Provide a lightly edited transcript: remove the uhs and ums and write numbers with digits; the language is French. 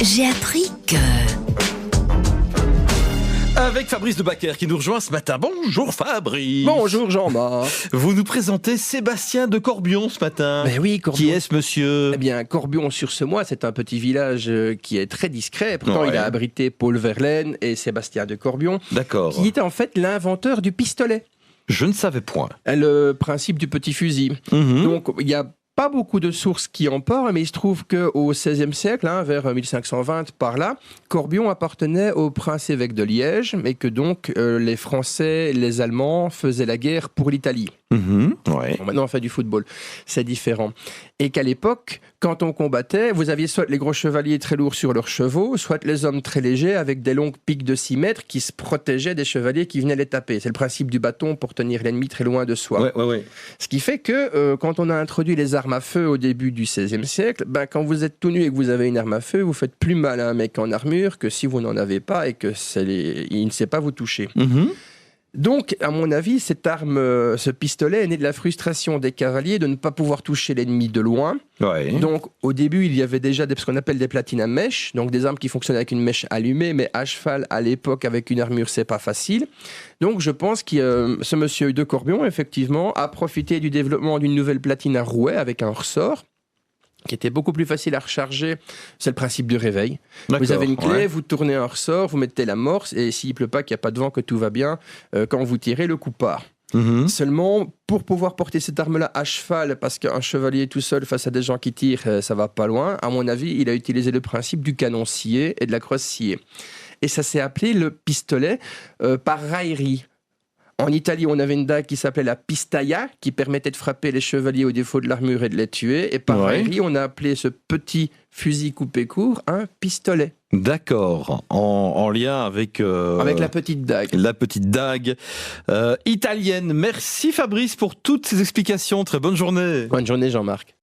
J'ai appris que... Avec Fabrice de Bacquer qui nous rejoint ce matin. Bonjour Fabrice. Bonjour Jean-Marc. Vous nous présentez Sébastien de Corbion ce matin. Ben oui, Corbion. Qui est ce monsieur? Eh bien, Corbion-sur-Semois, c'est un petit village qui est très discret. Pourtant, il a abrité Paul Verlaine et Sébastien de Corbion. D'accord. Qui était en fait l'inventeur du pistolet. Je ne savais point. Le principe du petit fusil. Donc, il y a pas beaucoup de sources qui en parlent, mais il se trouve qu'au XVIe siècle, vers 1520 par là, Corbion appartenait au prince-évêque de Liège, et que donc les Français, les Allemands faisaient la guerre pour l'Italie. Bon, maintenant on fait du football, c'est différent. Et qu'à l'époque, quand on combattait, vous aviez soit les gros chevaliers très lourds sur leurs chevaux, soit les hommes très légers avec des longues piques de 6 mètres qui se protégeaient des chevaliers qui venaient les taper. C'est le principe du bâton pour tenir l'ennemi très loin de soi. Ce qui fait que quand on a introduit les armes à feu au début du XVIe siècle, quand vous êtes tout nu et que vous avez une arme à feu, vous faites plus mal à un mec en armure que si vous n'en avez pas et que il ne sait pas vous toucher. Donc, à mon avis, cette arme, ce pistolet est né de la frustration des cavaliers de ne pas pouvoir toucher l'ennemi de loin. Donc, au début, il y avait déjà ce qu'on appelle des platines à mèche, donc des armes qui fonctionnent avec une mèche allumée, mais à cheval, à l'époque, avec une armure, c'est pas facile. Donc, je pense que ce monsieur de Corbion, effectivement, a profité du développement d'une nouvelle platine à rouet avec un ressort, qui était beaucoup plus facile à recharger. C'est le principe du réveil. Vous avez une clé, vous tournez un ressort, vous mettez l'amorce, et s'il pleut pas, qu'il n'y a pas de vent, que tout va bien, quand vous tirez, le coup part. Seulement, pour pouvoir porter cette arme-là à cheval, parce qu'un chevalier tout seul face à des gens qui tirent, ça va pas loin, à mon avis, il a utilisé le principe du canon scié et de la crosse sciée. Et ça s'est appelé le pistolet par raillerie. En Italie, on avait une dague qui s'appelait la pistaia, qui permettait de frapper les chevaliers au défaut de l'armure et de les tuer. Et par raillerie, on a appelé ce petit fusil coupé court un pistolet. D'accord, en lien avec... Avec la petite dague. La petite dague italienne. Merci Fabrice pour toutes ces explications. Très bonne journée. Bonne journée Jean-Marc.